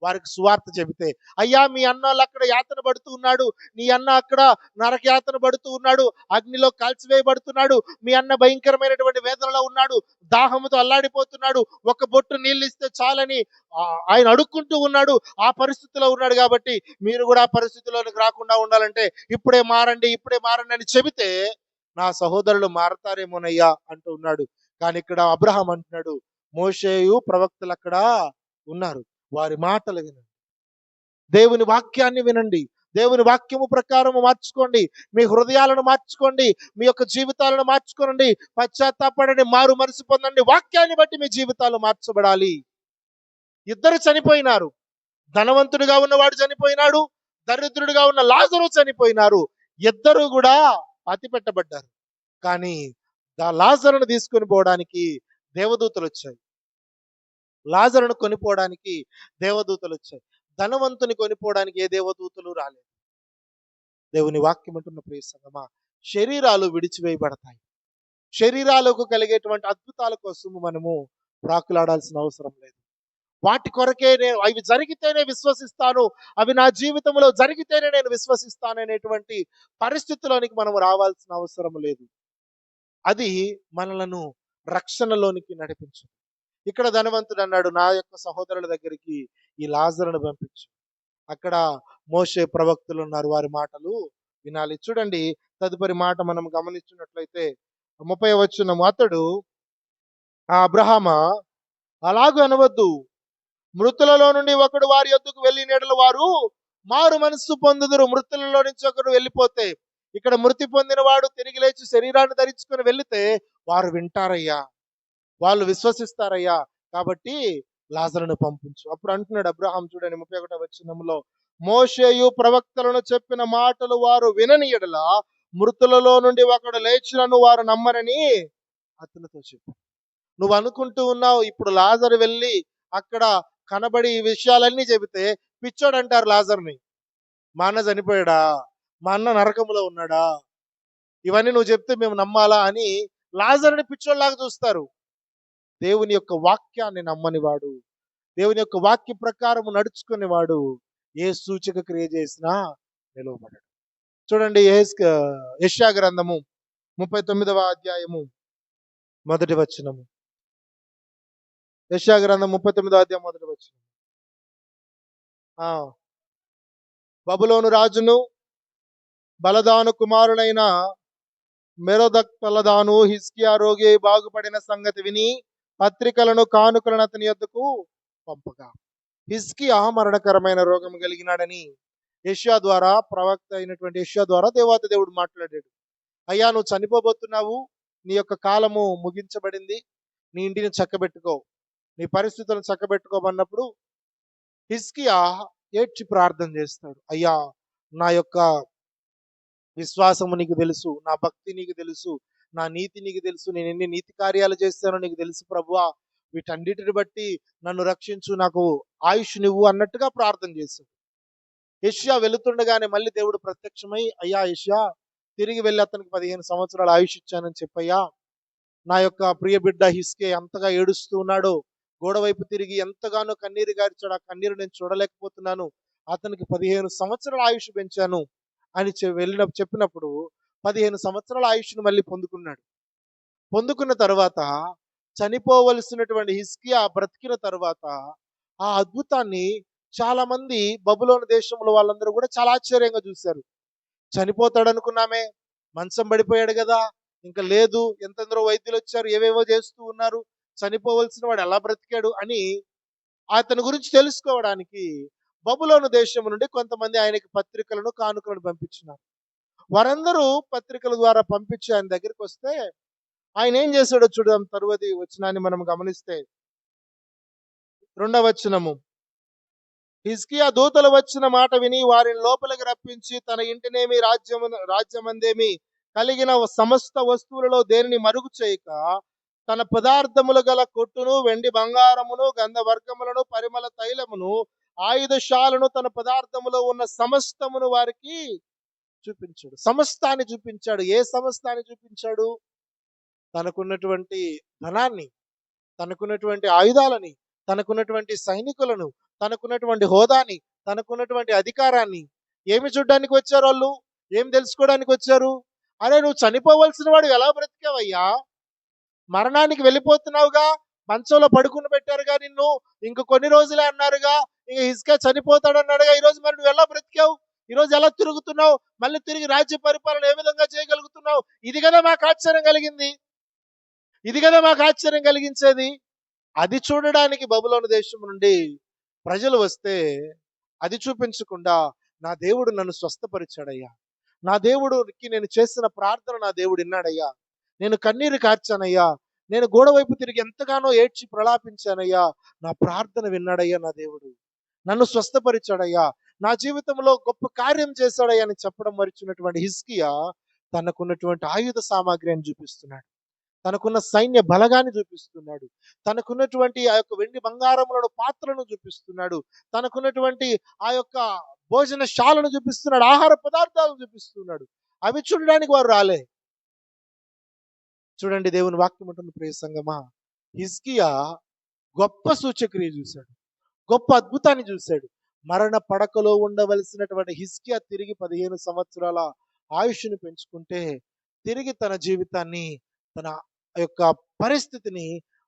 వారికి సువార్త చెబితే, అయ్యా మీ అన్నోళ్ళు అక్కడ యాతన పడుతూ ఉన్నాడు, నీ అన్న అక్కడ నరక యాతన పడుతూ ఉన్నాడు, అగ్నిలో కాల్చివేయబడుతున్నాడు, మీ అన్న భయంకరమైనటువంటి వేదనలో ఉన్నాడు, దాహముతో అల్లాడిపోతున్నాడు, ఒక బొట్టు నీళ్ళు ఇస్తే చాలని ఆయన అడుక్కుంటూ ఉన్నాడు, ఆ పరిస్థితిలో ఉన్నాడు. కాబట్టి మీరు కూడా ఆ పరిస్థితిలోనికి రాకుండా ఉండాలంటే ఇప్పుడే మారండి, ఇప్పుడే మారండి అని చెబితే నా సహోదరులు మారతారేమోనయ్యా అంటూ ఉన్నాడు. కానీ ఇక్కడ అబ్రహాం అంటున్నాడు, మోషేయు ప్రవక్తలు అక్కడ ఉన్నారు, వారి మాటలు వినండి, దేవుని వాక్యాన్ని వినండి, దేవుని వాక్యము ప్రకారము మార్చుకోండి. మీ హృదయాలను మార్చుకోండి. మీ యొక్క జీవితాలను మార్చుకోనండి. పశ్చాత్తాపడండి, మారు మనసు పొందండి. వాక్యాన్ని బట్టి మీ జీవితాలు మార్చబడాలి. ఇద్దరు చనిపోయినారు. ధనవంతుడిగా ఉన్నవాడు చనిపోయినాడు. దరిద్రుడిగా ఉన్న లాజరు చనిపోయినారు. ఇద్దరు కూడా పాతి పెట్టబడ్డారు. కానీ లాజరును తీసుకొని పోవడానికి దేవదూతలు వచ్చాయి. లాజరును కొనిపోవడానికి దేవదూతలు వచ్చాయి. ధనవంతుని కొనిపోవడానికి ఏ దేవదూతలు రాలేదు. దేవుని వాక్యం అంటున్న ప్రియ సంగమా, శరీరాలు విడిచివేయబడతాయి. శరీరాలకు కలిగేటువంటి అద్భుతాల కోసం మనము ప్రాకులాడాల్సిన అవసరం లేదు. వాటి కొరకే నేను అవి జరిగితేనే విశ్వసిస్తాను, అవి నా జీవితంలో జరిగితేనే నేను విశ్వసిస్తాను అనేటువంటి పరిస్థితిలోనికి మనం రావాల్సిన అవసరం లేదు. అది మనలను రక్షణలోనికి నడిపించు. ఇక్కడ ధనవంతుడు అన్నాడు, నా యొక్క సహోదరుల దగ్గరికి ఈ లాజరును పంపించు. అక్కడ మోషే ప్రవక్తలు ఉన్నారు, వారి మాటలు వినాలి. చూడండి, తదుపరి మాట మనం గమనించినట్లయితే 30వ వచనం, అతడు ఆ అబ్రహామా, అలాగూ అనవద్దు, మృతులలో నుండి ఒకడు వారి యొద్దకు వెళ్ళి నీడల వారు మారు మనస్సు పొందుదురు. మృతులలో నుంచి ఒకడు వెళ్ళిపోతే, ఇక్కడ మృతి పొందిన వాడు తిరిగి లేచి శరీరాన్ని ధరించుకొని వెళితే వారు వింటారయ్యా, వాళ్ళు విశ్వసిస్తారయ్యా. కాబట్టి లాజరును పంపించు. అప్పుడు అంటున్నాడు అబ్రహాం, చూడండి 31వ వచనంలో, మోషేయు ప్రవక్తలను చెప్పిన మాటలు వారు వినని ఎడల మృతులలో నుండి ఒకడు లేచినను వారు నమ్మరని అతనితో చెప్పు. నువ్వు అనుకుంటూ ఉన్నావు ఇప్పుడు లాజరు వెళ్ళి అక్కడ కనబడి ఈ విషయాలన్నీ చెబితే పిచ్చోడు అంటారు లాజర్ని. మా అన్న చనిపోయాడా, మా అన్న నరకములో ఉన్నాడా, ఇవన్నీ నువ్వు చెప్తే మేము నమ్మాలా అని లాజరుని పిచ్చోళ్ళలాగా చూస్తారు. దేవుని యొక్క వాక్యాన్ని నమ్మనివాడు, దేవుని యొక్క వాక్య ప్రకారం నడుచుకునేవాడు ఏ సూచక క్రియ చేసినా నిలవబడడు. చూడండి, యెషయా గ్రంథము 39వ అధ్యాయము 1వ వచనము. యెషయా గ్రంథం 39వ అధ్యాయం 1వ వచనం. బబులోను రాజును బలదాను కుమారుడైన మెరోదక్ బలదాను హిజ్కియా రోగి బాగుపడిన సంగతి విని పత్రికలను కానుకలను అతని యొద్దకు పంపగా, హిజ్కియా మరణకరమైన రోగం కలిగినాడని యెషయా ద్వారా, ప్రవక్త అయినటువంటి యెషయా ద్వారా దేవాతి దేవుడు మాట్లాడాడు. అయ్యా, నువ్వు చనిపోబోతున్నావు, నీ యొక్క కాలము ముగించబడింది, నీ ఇంటిని చక్కబెట్టుకో, నీ పరిస్థితులను చక్కబెట్టుకోమన్నప్పుడు హిజ్కియా ఏడ్చి ప్రార్థన చేస్తాడు. అయ్యా, నా యొక్క విశ్వాసము నీకు తెలుసు, నా భక్తి నీకు తెలుసు, నా నీతి నీకు తెలుసు, నేను ఎన్ని నీతి కార్యాలు చేస్తానో నీకు తెలుసు ప్రభువా, వీటన్నిటిని బట్టి నన్ను రక్షించు, నాకు ఆయుష్ నువ్వు అన్నట్టుగా ప్రార్థన చేశాడు. యెషయా వెళుతుండగానే మళ్ళీ దేవుడు ప్రత్యక్షమై, అయ్యా యెషయా, తిరిగి వెళ్ళి అతనికి 15 సంవత్సరాలు ఆయుష్ ఇచ్చానని చెప్పయ్యా. నా యొక్క ప్రియ బిడ్డ హిజ్కియా ఎంతగా ఏడుస్తూ ఉన్నాడో, గోడ వైపు తిరిగి ఎంతగానో కన్నీరు గార్చాడు, ఆ కన్నీరు నేను చూడలేకపోతున్నాను, అతనికి 15 సంవత్సరాల ఆయుష్ పెంచాను అని చెప్పినప్పుడు 15 సంవత్సరాల ఆయుష్ను మళ్ళీ పొందుకున్నాడు. పొందుకున్న తర్వాత చనిపోవలసినటువంటి హిజ్కియా బ్రతికిన తర్వాత ఆ అద్భుతాన్ని చాలా మంది బబులోను దేశంలో వాళ్ళందరూ కూడా చాలా ఆశ్చర్యంగా చూశారు. చనిపోతాడు అనుకున్నామే, మంచం పడిపోయాడు కదా, ఇంకా లేదు, ఎంతెందరో వైద్యులు వచ్చారు, ఏవేవో చేస్తూ ఉన్నారు, చనిపోవలసిన వాడు ఎలా బ్రతికాడు అని అతని గురించి తెలుసుకోవడానికి బబులోను దేశం నుండి కొంతమంది ఆయనకి పత్రికలను కానుకలను పంపించినారు. వారందరూ పత్రికల ద్వారా పంపించి ఆయన దగ్గరికి వస్తే ఆయన ఏం చేశాడో చూద్దాం. తరువాతి వచనాన్ని మనం గమనిస్తే 2వ వచనము, హిజ్కియా దూతలు వచ్చిన మాట విని వారిని లోపలికి రప్పించి తన ఇంటినేమి రాజ్యమందేమి కలిగిన సమస్త వస్తువులలో దేనిని మరుగు చేయక తన పదార్థములు గల కొట్టును, వెండి బంగారమును, గంధవర్గములను, పరిమళ తైలమును, ఆయుధశాలను, తన పదార్థములో ఉన్న సమస్తమును వారికి చూపించాడు. సమస్తాన్ని చూపించాడు. ఏ సమస్తాన్ని చూపించాడు? తనకున్నటువంటి ధనాన్ని, తనకున్నటువంటి ఆయుధాలని, తనకున్నటువంటి సైనికులను, తనకున్నటువంటి హోదాని, తనకున్నటువంటి అధికారాన్ని. ఏమి చూడ్డానికి వచ్చారు వాళ్ళు? ఏం తెలుసుకోవడానికి వచ్చారు? అరే, నువ్వు చనిపోవలసిన వాడు ఎలా బ్రతికావయ్యా, మరణానికి వెళ్ళిపోతున్నావుగా, మంచంలో పడుకుని పెట్టారుగా నిన్ను, ఇంక కొన్ని రోజులే అన్నారుగా, ఇంక హిజ్కియా చనిపోతాడన్నాడుగా, ఈరోజు మరి నువ్వు ఎలా బ్రతికావు, ఈరోజు ఎలా తిరుగుతున్నావు, మళ్ళీ తిరిగి రాజ్య పరిపాలన ఏ విధంగా చేయగలుగుతున్నావు? ఇది కదా మాకు ఆశ్చర్యం కలిగింది, ఇది కదా మాకు ఆశ్చర్యం కలిగించేది. అది చూడడానికి బబులోను దేశం నుండి ప్రజలు వస్తే అది చూపించకుండా నా దేవుడు నన్ను స్వస్థపరిచాడయ్యా. నా దేవుడికి నేను చేసిన ప్రార్థన నా దేవుడు విన్నాడయ్యా. నేను కన్నీరు కార్చానయ్యా. నేను గోడ వైపు తిరిగి ఎంతగానో ఏడ్చి ప్రలాపించానయ్యా. నా ప్రార్థన విన్నాడయ్యా నా దేవుడు. నన్ను స్వస్థపరిచాడయ్యా. నా జీవితంలో గొప్ప కార్యం చేశాడయ్యా అని చెప్పడం మరిచినటువంటి హిజ్కియా తనకున్నటువంటి ఆయుధ సామాగ్రిని చూపిస్తున్నాడు. తనకున్న సైన్య బలగాన్ని చూపిస్తున్నాడు. తనకున్నటువంటి ఆ యొక్క వెండి బంగారములను పాత్రలను చూపిస్తున్నాడు. తనకున్నటువంటి ఆ యొక్క భోజనశాలను చూపిస్తున్నాడు. ఆహార పదార్థాలను చూపిస్తున్నాడు. అవి చూడడానికి వారు రాలే. చూడండి దేవుని వాక్యం ఉంటుంది ప్రియ సంగమా. హిజ్కియా గొప్ప సూచక్రియ చూశాడు. గొప్ప అద్భుతాన్ని చూశాడు. మరణ పడకలో ఉండవలసినటువంటి హిజ్కియా తిరిగి 15 సంవత్సరాల ఆయుష్ను పెంచుకుంటే తిరిగి తన జీవితాన్ని, తన యొక్క పరిస్థితిని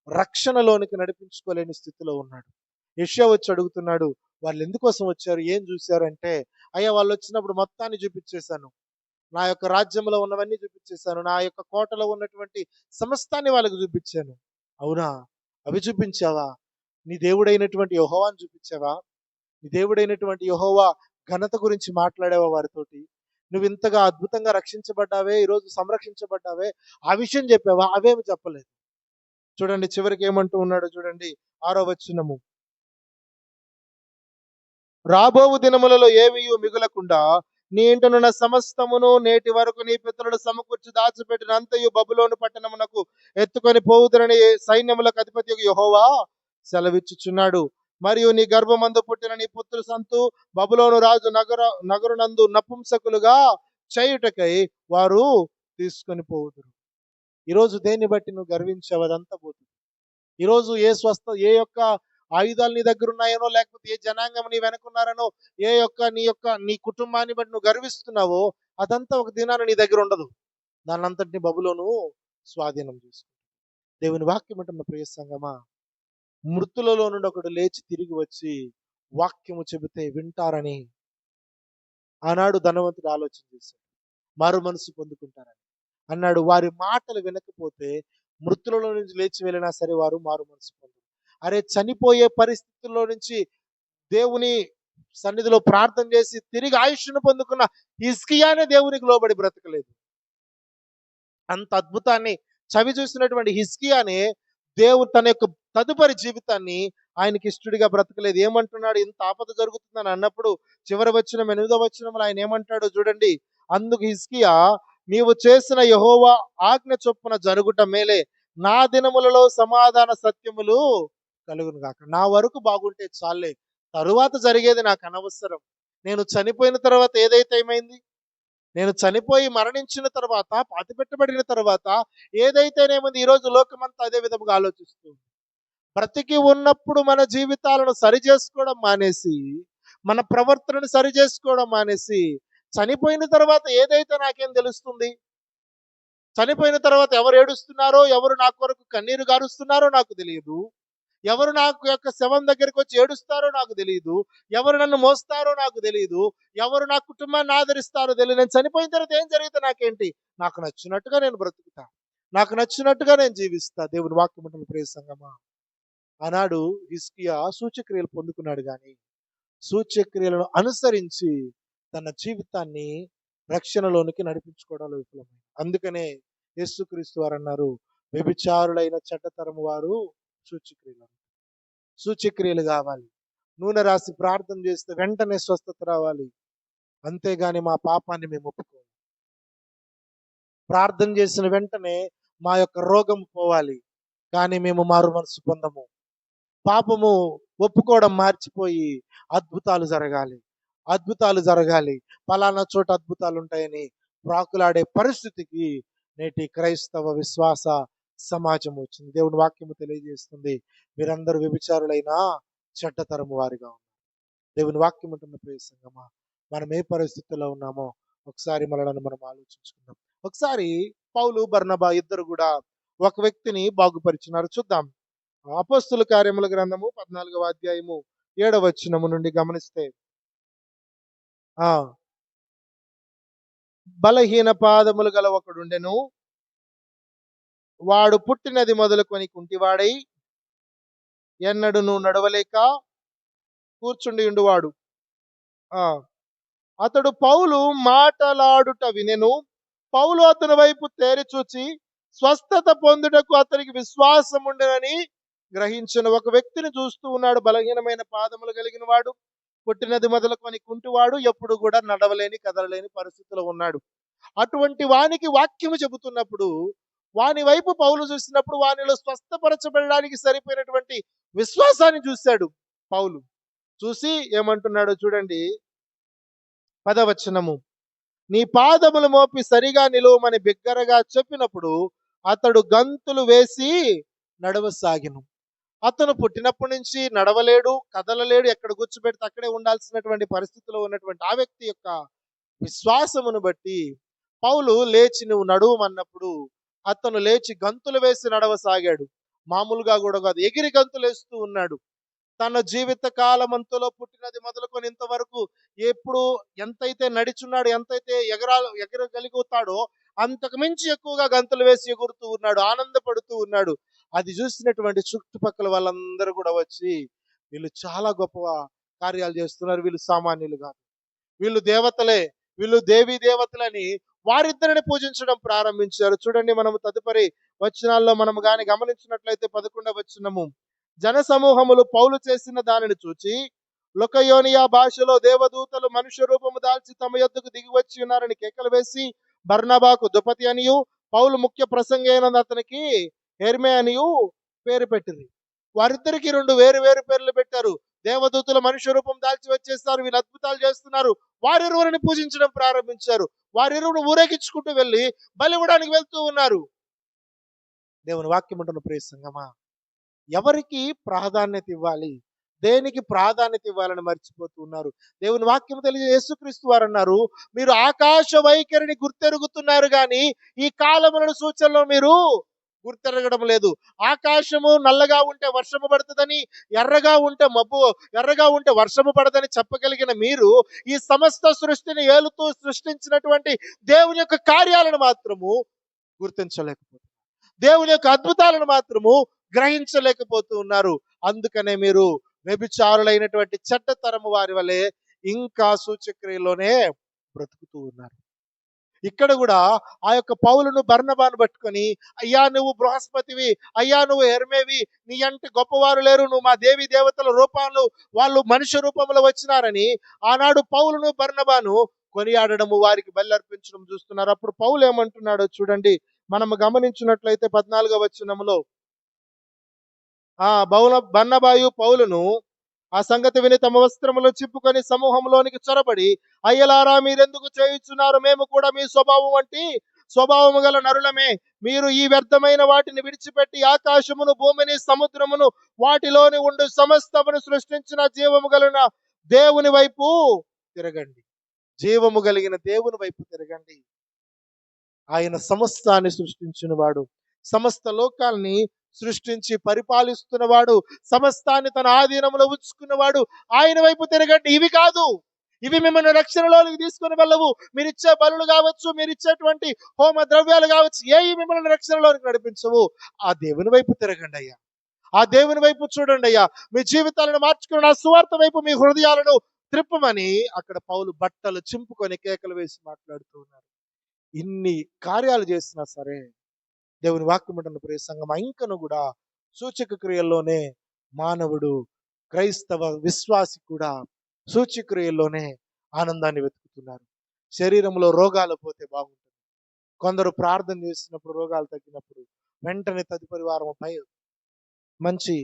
రక్షణలోనికి నడిపించుకోలేని స్థితిలో ఉన్నాడు. యెషయా వచ్చి అడుగుతున్నాడు, వాళ్ళు ఎందుకోసం వచ్చారు, ఏం చూశారు అంటే, అయ్యా వాళ్ళు వచ్చినప్పుడు మొత్తాన్ని చూపించేశాను. నా యొక్క రాజ్యంలో ఉన్నవన్నీ చూపించేశాను. నా యొక్క కోటలో ఉన్నటువంటి సమస్తాన్ని వాళ్ళకి చూపించాను. అవునా? అవి చూపించావా? నీ దేవుడైనటువంటి యెహోవాను చూపించావా? నీ దేవుడైనటువంటి యెహోవా ఘనత గురించి మాట్లాడావా వారితోటి? నువ్వు ఇంతగా అద్భుతంగా రక్షించబడ్డావే, ఈరోజు సంరక్షించబడ్డావే, ఆ విషయం చెప్పావా? అవేమి చెప్పలేదు. చూడండి చివరికి ఏమంటూ ఉన్నాడో చూడండి. 6వ వచనము. రాబోవు దినములలో ఏమీయు మిగులకుండా నీ ఇంటనున్న సమస్తమును నేటి వరకు నీ పితరులు సమకూర్చి దాచిపెట్టిన అంతయు బబులోను పట్టణమునకు ఎత్తుకొని పోవుదురని సైన్యములకు అధిపతి యెహోవా సెలవిచ్చుచున్నాడు. మరియు నీ గర్భమందు పుట్టిన నీ పుత్రుల సంతు బబులోను రాజు నగరునందు నపుంసకులుగా చేయుటకై వారు తీసుకొని పోవుదురు. ఈరోజు దేన్ని బట్టి నువ్వు గర్వించావు అదంతా పోతుంది. ఈరోజు ఏ యొక్క ఆయుధాలు నీ దగ్గర ఉన్నాయనో, లేకపోతే ఏ జనాంగం నీ వెనకున్నారనో, నీ కుటుంబాన్ని బట్టి నువ్వు గర్విస్తున్నావో అదంతా ఒక దినాన నీ దగ్గర ఉండదు. దాన్నంతటిని బబులోను స్వాధీనం చేసుకుంది. దేవుని వాక్యం అంటున్న ప్రియ సంగమా, మృతులలో నుండి ఒకడు లేచి తిరిగి వచ్చి వాక్యము చెబితే వింటారని ఆనాడు ధనవంతుడు ఆలోచన చేశాడు. మారు మనసు పొందుకుంటారని అన్నాడు. వారి మాటలు వినకపోతే మృతులలో నుంచి లేచి వెళ్ళినా సరే వారు మారు మనసు పొందరు. అరే, చనిపోయే పరిస్థితుల్లో నుంచి దేవుని సన్నిధిలో ప్రార్థన చేసి తిరిగి ఆయుష్ను పొందుకున్న హిజ్కియానే దేవునికి లోబడి బ్రతకలేదు. అంత అద్భుతాన్ని చవి చూసినటువంటి హిజ్కియానే దేవుడు తన యొక్క తదుపరి జీవితాన్ని ఆయనకి ఇష్టడిగా బ్రతకలేదు. ఏమంటున్నాడు? ఇంత ఆపద జరుగుతుందని అన్నప్పుడు చివరి వచనం 8వ వచనంలో ఆయన ఏమంటాడో చూడండి. అందుకు హిజ్కియా, నీవు చేసిన యెహోవా ఆజ్ఞ చొప్పున జరుగుట మేలే, నా దినములలో సమాధాన సత్యములు కలుగును గాక. నా వరకు బాగుంటే చాలే, తరువాత జరిగేది నాకు అనవసరం. నేను చనిపోయిన తర్వాత ఏదైతే ఏమైంది, నేను చనిపోయి మరణించిన తర్వాత, పాతిపెట్టబడిన తర్వాత ఏదైతేనేముంది, ఈరోజు లోకమంతా అదే విధముగా ఆలోచిస్తుంది. బ్రతికి ఉన్నప్పుడు మన జీవితాలను సరిచేసుకోవడం మానేసి, మన ప్రవర్తనను సరిచేసుకోవడం మానేసి, చనిపోయిన తర్వాత ఏదైతే నాకేం తెలుస్తుంది? చనిపోయిన తర్వాత ఎవరు ఏడుస్తున్నారో, ఎవరు నా కొరకు కన్నీరు గారుస్తున్నారో నాకు తెలియదు. ఎవరు నాకు యొక్క శవం దగ్గరికి వచ్చి ఏడుస్తారో నాకు తెలియదు. ఎవరు నన్ను మోస్తారో నాకు తెలియదు. ఎవరు నా కుటుంబాన్ని ఆదరిస్తారో తెలియదు. నేను చనిపోయిన తర్వాత ఏం జరిగితే నాకేంటి? నాకు నచ్చినట్టుగా నేను బ్రతుకుతా. నాకు నచ్చినట్టుగా నేను జీవిస్తా. దేవుని వాక్యం ఉంటుంది ప్రియ సంగమా. ఆనాడు హిజ్కియా సూచక్రియలు పొందుకున్నాడు గాని, సూచక్రియలను అనుసరించి తన జీవితాన్ని రక్షణలోనికి నడిపించుకోవడంలో విఫలమైంది. అందుకనే యేసుక్రీస్తు వారు అన్నారు, వ్యభిచారులైన చెడ్డతరము వారు సూచక్రియలు సూచక్రియలు కావాలి. నూనె రాసి ప్రార్థన చేస్తే వెంటనే స్వస్థత రావాలి. అంతేగాని మా పాపాన్ని మేము ఒప్పుకోము. ప్రార్థన చేసిన వెంటనే మా యొక్క రోగం పోవాలి, కానీ మేము మారు మనసు పొందము. పాపము ఒప్పుకోవడం మార్చిపోయి అద్భుతాలు జరగాలి, అద్భుతాలు జరగాలి, పలానా చోట అద్భుతాలు ఉంటాయని ప్రాకులాడే పరిస్థితికి నేటి క్రైస్తవ విశ్వాస సమాజం వచ్చింది. దేవుని వాక్యము తెలియజేస్తుంది, మీరందరూ వ్యభిచారులైన చెడ్డతరము వారిగా ఉన్నారు. దేవుని వాక్యం ఉంటున్న ప్రియ సంగమా, మనం ఏ పరిస్థితుల్లో ఉన్నామో ఒకసారి మనలను మనం ఆలోచించుకుందాం. ఒకసారి పౌలు బర్నబా ఇద్దరు కూడా ఒక వ్యక్తిని బాగుపరిచినారు. చూద్దాం. అపోస్తుల కార్యముల గ్రంథము 14వ అధ్యాయము 7వ వచనము నుండి గమనిస్తే, బలహీన పాదములు గల ఒకడుండెను. వాడు పుట్టినది మొదలుకొని కుంటివాడై ఎన్నడును నడవలేక కూర్చుండి ఉండువాడు. అతడు పౌలు మాటలాడుట వినెను. పౌలు అతని వైపు తేరి చూచి స్వస్థత పొందుటకు అతనికి విశ్వాసం ఉండెనని గ్రహించను. ఒక వ్యక్తిని చూస్తూ ఉన్నాడు, బలహీనమైన పాదములు కలిగిన వాడు, పుట్టినది మొదలుకొని కుంటివాడు, ఎప్పుడు కూడా నడవలేని కదలలేని పరిస్థితిలో ఉన్నాడు. అటువంటి వానికి వాక్యము చెబుతున్నప్పుడు వాని వైపు పౌలు చూసినప్పుడు వానిలో స్వస్థపరచబడడానికి సరిపోయినటువంటి విశ్వాసాన్ని చూశాడు పౌలు. చూసి ఏమంటున్నాడో చూడండి, 10వ వచనము. నీ పాదములు మోపి సరిగా నిలువమని బిగ్గరగా చెప్పినప్పుడు అతడు గంతులు వేసి నడవసాగెను. అతను పుట్టినప్పటి నుంచి నడవలేడు, కదలలేడు, ఎక్కడ కూర్చోబెడితే అక్కడే ఉండాల్సినటువంటి పరిస్థితిలో ఉన్నటువంటి ఆ వ్యక్తి యొక్క విశ్వాసమును బట్టి పౌలు లేచి నువ్వు నడువమన్నప్పుడు అతను లేచి గంతులు వేసి నడవసాగాడు. మామూలుగా కూడా కాదు, ఎగిరి గంతులు వేస్తూ ఉన్నాడు. తన జీవిత కాలమంతలో పుట్టినది మొదలుకొని ఇంతవరకు ఎప్పుడు ఎంతైతే నడిచున్నాడు, ఎంతైతే ఎగరగలుగుతాడో అంతకు మించి ఎక్కువగా గంతులు వేసి ఎగురుతూ ఉన్నాడు, ఆనందపడుతూ ఉన్నాడు. అది చూసినటువంటి చుట్టుపక్కల వాళ్ళందరూ కూడా వచ్చి, వీళ్ళు చాలా గొప్ప కార్యాలు చేస్తున్నారు, వీళ్ళు సామాన్యులు కాదు, వీళ్ళు దేవతలే, వీళ్ళు దేవీ దేవతలని వారిద్దరిని పూజించడం ప్రారంభించారు. చూడండి, మనము తదుపరి వచనాల్లో మనము గాని గమనించినట్లయితే 11వ వచనము. జన సమూహములు పౌలు చేసిన దానిని చూచి లుకయోనియా భాషలో దేవదూతలు మనుష్య రూపము దాల్చి తమ యొద్దకు దిగి వచ్చి ఉన్నారని కేకలు వేసి బర్నబాకు దుపతి అనియు పౌలు ముఖ్య ప్రసంగి అయిన అతనికి హెర్మే అనియు పేరు పెట్టింది. వారిద్దరికి రెండు వేరు వేరు పేర్లు పెట్టారు. దేవదూతల మనుష్య రూపం దాల్చి వచ్చేస్తారు, వీళ్ళు అద్భుతాలు చేస్తున్నారు. వారిరువురిని పూజించడం ప్రారంభించారు. వారిరువురు ఊరేగించుకుంటూ వెళ్ళి బలి ఇవ్వడానికి వెళ్తూ ఉన్నారు. దేవుని వాక్యం ఉంటున్న ప్రియ సంగమా, ఎవరికి ప్రాధాన్యత ఇవ్వాలి, దేనికి ప్రాధాన్యత ఇవ్వాలని మర్చిపోతూ ఉన్నారు. దేవుని వాక్యం తెలియ యేసుక్రీస్తు వారు అన్నారు, మీరు ఆకాశ వైఖరిని గుర్తెరుగుతున్నారు కానీ ఈ కాలములను సూచనలో మీరు గుర్తెరగడం లేదు. ఆకాశము నల్లగా ఉంటే వర్షము పడుతుందని, ఎర్రగా ఉంటే వర్షము పడదని చెప్పగలిగిన మీరు ఈ సమస్త సృష్టిని ఏలుతూ సృష్టించినటువంటి దేవుని యొక్క కార్యాలను మాత్రము గుర్తించలేకపోతున్నారు. దేవుని యొక్క అద్భుతాలను మాత్రము గ్రహించలేకపోతూ ఉన్నారు. అందుకనే మీరు వ్యభిచారులైనటువంటి చెడ్డతరము వారి వలె ఇంకా సూచక్రియలోనే బ్రతుకుతూ ఉన్నారు. ఇక్కడ కూడా ఆ యొక్క పౌలును బర్నబాను పట్టుకొని, అయ్యా నువ్వు బృహస్పతివి, అయ్యా నువ్వు హెర్మేవి, నీ అంటే గొప్పవారు లేరు, నువ్వు మా దేవి దేవతల రూపాలు, వాళ్ళు మనుష్య రూపంలో వచ్చినారని ఆనాడు పౌలును బర్నబాను కొనియాడడము, వారికి బలి అర్పించడం చూస్తున్నారు. అప్పుడు పౌలు ఏమంటున్నాడో చూడండి, మనము గమనించినట్లయితే 14వ వచనములో, బర్నబాయు పౌలును ఆ సంగతి విని తమ వస్త్రములు చిప్పుకొని సమూహంలోనికి చొరబడి, అయ్యలారా మీరెందుకు చేయుచున్నారు, మేము కూడా మీ స్వభావము గల నరులమే. మీరు ఈ వ్యర్థమైన వాటిని విడిచిపెట్టి ఆకాశమును భూమిని సముద్రమును వాటిలోని ఉండు సమస్తమును సృష్టించిన జీవము కలిగిన దేవుని వైపు తిరగండి. జీవము కలిగిన దేవుని వైపు తిరగండి. ఆయన సమస్తాన్ని సృష్టించిన వాడు, సమస్త లోకాల్ని సృష్టించి పరిపాలిస్తున్నవాడు, సమస్తాన్ని తన ఆధీనంలో ఉంచుకున్నవాడు. ఆయన వైపు తిరగండి. ఇవి కాదు, ఇవి మిమ్మల్ని రక్షణలోనికి తీసుకుని వెళ్ళవు. మీరిచ్చే బలులు కావచ్చు, మీరిచ్చేటువంటి హోమ ద్రవ్యాలు కావచ్చు, ఏవి మిమ్మల్ని రక్షణలోనికి నడిపించవు. ఆ దేవుని వైపు తిరగండి అయ్యా, ఆ దేవుని వైపు చూడండి అయ్యా, మీ జీవితాలను మార్చుకుని ఆ సువార్త వైపు మీ హృదయాలను త్రిప్పమని అక్కడ పౌలు బట్టలు చింపుకొని కేకలు వేసి మాట్లాడుతూ ఉన్నారు. ఇన్ని కార్యాలు చేసినా సరే దేవుని వాక్యం అంటున్న ప్రియ సంగమా, ఇంకను కూడా సూచక క్రియల్లోనే మానవుడు, క్రైస్తవ విశ్వాసి కూడా సూచక క్రియల్లోనే ఆనందాన్ని వెతుకుతున్నారు. శరీరంలో రోగాలు పోతే బాగుంటుంది. కొందరు ప్రార్థన చేసినప్పుడు రోగాలు తగ్గినప్పుడు వెంటనే తదుపరి వారం మంచి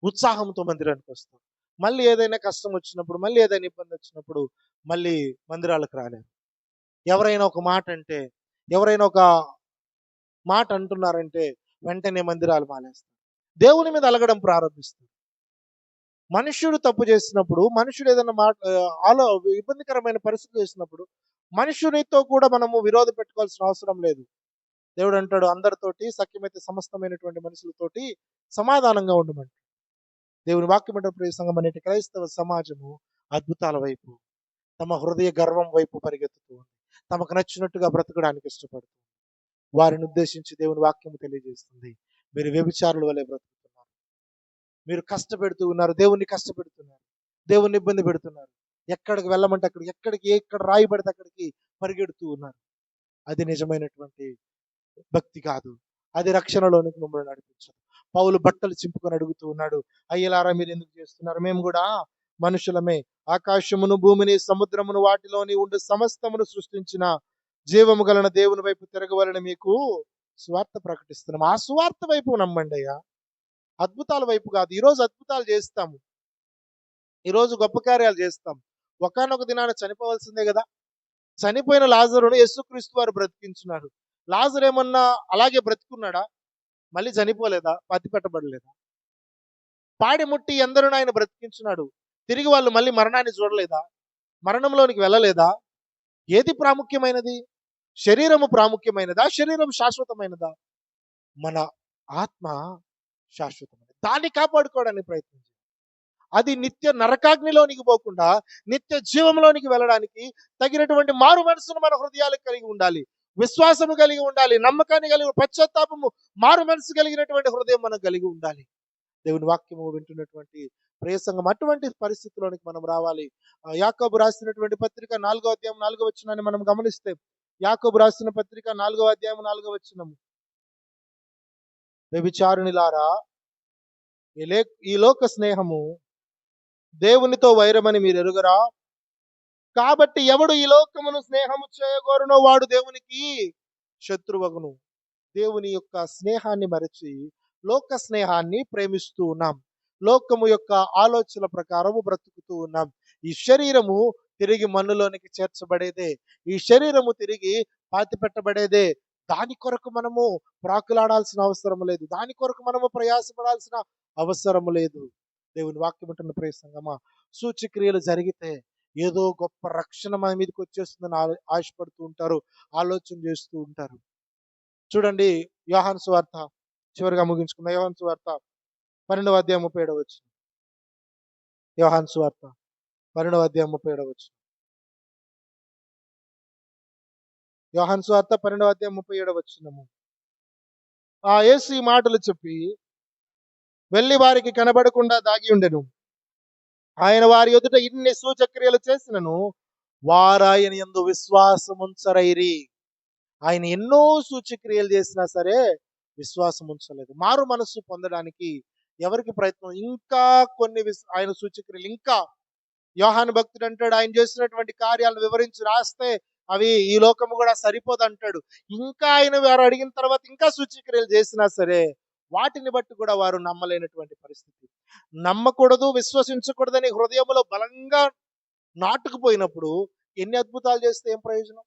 ఉత్సాహంతో మందిరానికి వస్తారు. మళ్ళీ ఏదైనా కష్టం వచ్చినప్పుడు, మళ్ళీ ఏదైనా ఇబ్బంది వచ్చినప్పుడు మళ్ళీ మందిరాలకు రాలేరు. ఎవరైనా ఒక మాట అంటున్నారంటే వెంటనే మందిరాలు మానేస్తారు, దేవుని మీద అలగడం ప్రారంభిస్తారు. మనుష్యుడు తప్పు చేసినప్పుడు, మనుషుడు ఏదైనా ఇబ్బందికరమైన పరిస్థితి చేసినప్పుడు మనుషునితో కూడా మనము విరోధం పెట్టుకోవాల్సిన అవసరం లేదు. దేవుడు అంటాడు, అందరితోటి సఖ్యమైతే సమస్తమైనటువంటి మనుషులతోటి సమాధానంగా ఉండమంట. దేవుని వాక్యం అంటే ప్రియ సంఘం అనేటి క్రైస్తవ సమాజము అద్భుతాల వైపు, తమ హృదయ గర్వం వైపు పరిగెత్తుతూ ఉంది. తమకు నచ్చినట్టుగా బ్రతకడానికి ఇష్టపడుతుంది. వారిని ఉద్దేశించి దేవుని వాక్యం తెలియజేస్తుంది, మీరు వ్యభిచారుల వలె బ్రతుకుతున్నారు, మీరు కష్టపెడుతూ ఉన్నారు, దేవుణ్ణి కష్టపెడుతున్నారు, దేవుణ్ణి ఇబ్బంది పెడుతున్నారు. ఎక్కడికి వెళ్ళమంటే అక్కడికి, ఎక్కడ రాయి పడితే అక్కడికి పరిగెడుతూ ఉన్నారు. అది నిజమైనటువంటి భక్తి కాదు. అది రక్షణలోనికి మిమ్మల్ని నడిపించదు. పౌలు బట్టలు చింపుకొని అడుగుతూ ఉన్నాడు, అయ్యలారా మీరెందుకు చేస్తున్నారు? మేము కూడా మనుషులమే. ఆకాశమును, భూమిని, సముద్రమును, వాటిలోని ఉండు సమస్తమును సృష్టించిన జీవము గలన దేవుని వైపు తిరగవలని మీకు సువార్త ప్రకటిస్తున్నాం. ఆ సువార్త వైపు నమ్మండి అయ్యా, అద్భుతాల వైపు కాదు. ఈరోజు అద్భుతాలు చేస్తాము, ఈరోజు గొప్ప కార్యాలు చేస్తాం. ఒకానొక దినాన చనిపోవాల్సిందే కదా. చనిపోయిన లాజరును యేసుక్రీస్తు వారు బ్రతికించున్నారు. లాజరు ఏమన్నా అలాగే బ్రతికున్నాడా? మళ్ళీ చనిపోలేదా? పాతి పెట్టబడలేదా? పాడి ముట్టి ఎందరినో ఆయన బ్రతికించున్నాడు. తిరిగి వాళ్ళు మళ్ళీ మరణాన్ని చూడలేదా? మరణంలోనికి వెళ్ళలేదా? ఏది ప్రాముఖ్యమైనది? శరీరము ప్రాముఖ్యమైనదా? శరీరం శాశ్వతమైనదా? మన ఆత్మ శాశ్వతమైనది. దాన్ని కాపాడుకోవడానికి ప్రయత్నించండి. అది నిత్య నరకాగ్నిలోనికి పోకుండా నిత్య జీవంలోనికి వెళ్ళడానికి తగినటువంటి మారు మనసును మన హృదయాలకు కలిగి ఉండాలి. విశ్వాసము కలిగి ఉండాలి. నమ్మకాన్ని కలిగి, పశ్చాత్తాపము, మారు మనసు కలిగినటువంటి హృదయం మనం కలిగి ఉండాలి. దేవుని వాక్యము వింటున్నటువంటి ప్రియ సంఘం, అటువంటి పరిస్థితిలోనికి మనం రావాలి. యాకోబు రాసినటువంటి పత్రిక 4వ అధ్యాయం 4వ వచనాన్ని మనం గమనిస్తే, యాకోబు రాసిన పత్రిక 4వ అధ్యాయం 4వ వచనం, వ్యభిచారునిలారా, ఈ లోక స్నేహము దేవునితో వైరమని మీరు ఎరుగరా? కాబట్టి ఎవడు ఈ లోకమును స్నేహము చేయగోరునో వాడు దేవునికి శత్రువగును. దేవుని యొక్క స్నేహాన్ని మరచి లోక స్నేహాన్ని ప్రేమిస్తూ ఉన్నాం. లోకము యొక్క ఆలోచనల ప్రకారము బ్రతుకుతూ ఉన్నాం. ఈ శరీరము తిరిగి మన్నులోనికి చేర్చబడేదే. ఈ శరీరము తిరిగి పాతి పెట్టబడేదే. దాని కొరకు మనము ప్రాకులాడాల్సిన అవసరం లేదు. దాని కొరకు మనము ప్రయాసపడాల్సిన అవసరం లేదు. దేవుని వాక్యం ఉంటున్న ప్రియ సంగమా, సూచక్రియలు జరిగితే ఏదో గొప్ప రక్షణ మన మీదకి వచ్చేస్తుందని ఆశపడుతూ ఉంటారు, ఆలోచన చేస్తూ ఉంటారు. చూడండి, యోహాను సువార్త, చివరిగా ముగించుకున్న యోహాను సువార్త 12వ అధ్యాయం 37వ వచనం. యోహాను సువార్త 12వ అధ్యాయం 37వ వచనం. యోహాను సువార్త 12వ అధ్యాయం 37వ వచనము. యేసు ఈ మాటలు చెప్పి వెళ్లి వారికి కనబడకుండా దాగి ఉండెను. ఆయన వారి ఎదుట ఇన్ని సూచక్రియలు చేసినను వారాయన యందు విశ్వాసముంచరైరి. ఆయన ఎన్నో సూచక్రియలు చేసినా సరే విశ్వాసం ఉంచలేదు. మారు మనస్సు పొందడానికి ఎవరికి ప్రయత్నం? ఇంకా కొన్ని ఆయన సూచక్రియలు, ఇంకా యోహాను భక్తుడు అంటాడు, ఆయన చేసినటువంటి కార్యాలను వివరించి రాస్తే అవి ఈ లోకము కూడా సరిపోదు అంటాడు. ఇంకా ఆయన వారు అడిగిన తర్వాత ఇంకా సూచక్రియలు చేసినా సరే వాటిని బట్టి కూడా వారు నమ్మలేనటువంటి పరిస్థితి. నమ్మకూడదు, విశ్వసించకూడదని హృదయంలో బలంగా నాటుకుపోయినప్పుడు ఎన్ని అద్భుతాలు చేస్తే ఏం ప్రయోజనం?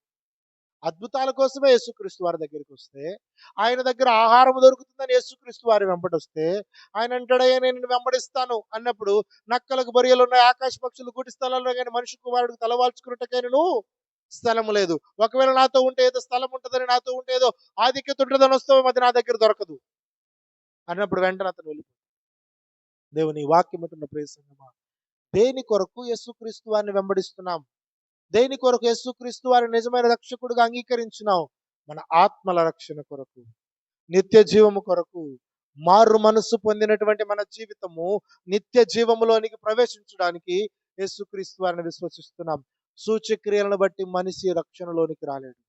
అద్భుతాల కోసమే యేసుక్రీస్తు వారి దగ్గరికి వస్తే, ఆయన దగ్గర ఆహారం దొరుకుతుందని యేసుక్రీస్తు వారి వెంబడిస్తే, ఆయన అంటాడయ్యా నేను నిన్ను వెంబడిస్తాను అన్నప్పుడు, నక్కలకు బొరియలు ఉన్నాయి, ఆకాశ పక్షులు గూటి స్థలాల్లో కానీ మనిషి కుమారుడికి తలవాల్చుకున్నట్టుకైనా స్థలము లేదు. ఒకవేళ నాతో ఉంటే ఏదో స్థలం ఉంటుందని, నాతో ఉంటే ఏదో ఆధిక్యత ఉంటుందని వస్తావు, అది నా దగ్గర దొరకదు అన్నప్పుడు వెంటనే అతను వెళ్ళిపోతాడు. దేవుని వాక్యం ఉంటున్న ప్రియ సంగమా, దేని కొరకు యేసుక్రీస్తు వారిని వెంబడిస్తున్నాం? దేని కొరకు యేసుక్రీస్తు వారిని నిజమైన రక్షకుడిగా అంగీకరించినాం? మన ఆత్మల రక్షణ కొరకు, నిత్య జీవము కొరకు. మారు మనస్సు పొందినటువంటి మన జీవితము నిత్య జీవములోనికి ప్రవేశించడానికి యేసుక్రీస్తు వారిని విశ్వసిస్తున్నాం. సూచక్రియలను బట్టి మనిషి రక్షణలోనికి రాలేడు.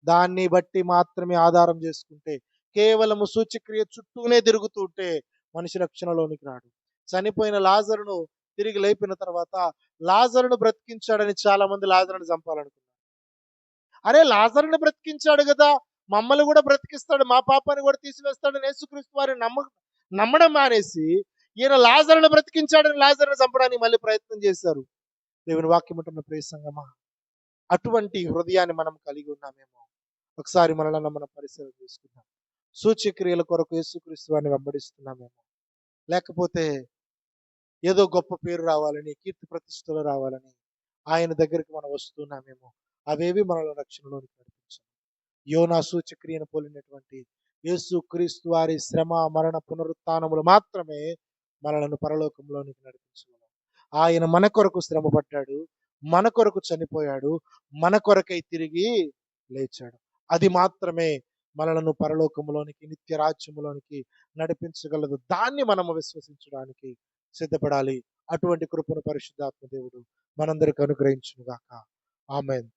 దాన్ని బట్టి మాత్రమే ఆధారం చేసుకుంటే, కేవలము సూచక్రియ చుట్టూనే తిరుగుతుంటే మనిషి రక్షణలోనికి రాడు. చనిపోయిన లాజరును తిరిగి లేపిన తర్వాత లాజరును బ్రతికించాడని చాలా మంది లాజరును చంపాలనుకున్నారు. అరే, లాజరుని బ్రతికించాడు కదా, మమ్మల్ని కూడా బ్రతికిస్తాడు, మా పాపాన్ని కూడా తీసివేస్తాడని యేసుక్రీస్తు వారిని నమ్మడం మానేసి ఈయన లాజరును బ్రతికించాడని లాజరును చంపడానికి మళ్ళీ ప్రయత్నం చేశారు. దేవుని వాక్యం ఉంటున్న ప్రియ సంగమా, అటువంటి హృదయాన్ని మనం కలిగి ఉన్నామేమో ఒకసారి మనల్ని మనం పరిశీలన చేసుకుందాం. సూచక్రియల కొరకు యేసుక్రీస్తు వారిని వెంబడిస్తున్నామేమో, లేకపోతే ఏదో గొప్ప పేరు రావాలని, కీర్తి ప్రతిష్టలు రావాలని ఆయన దగ్గరికి మనం వస్తున్నామేమో. అవేవి మనల్ని రక్షణలోనికి నడిపించాలి. యోనా సూచక్రియను పోలినటువంటి యేసుక్రీస్తు వారి శ్రమ, మరణ, పునరుత్థానములు మాత్రమే మనలను పరలోకంలోనికి నడిపించగలవు. ఆయన మన కొరకు శ్రమ పడ్డాడు, మన కొరకు చనిపోయాడు, మన కొరకై తిరిగి లేచాడు. అది మాత్రమే మనలను పరలోకములోనికి, నిత్య రాజ్యములోనికి నడిపించగలదు. దాన్ని మనము విశ్వసించడానికి సిద్ధపడాలి. అటువంటి కృపను పరిశుద్ధాత్మ దేవుడు మనందరికి అనుగ్రహించును గాక. ఆమేన్.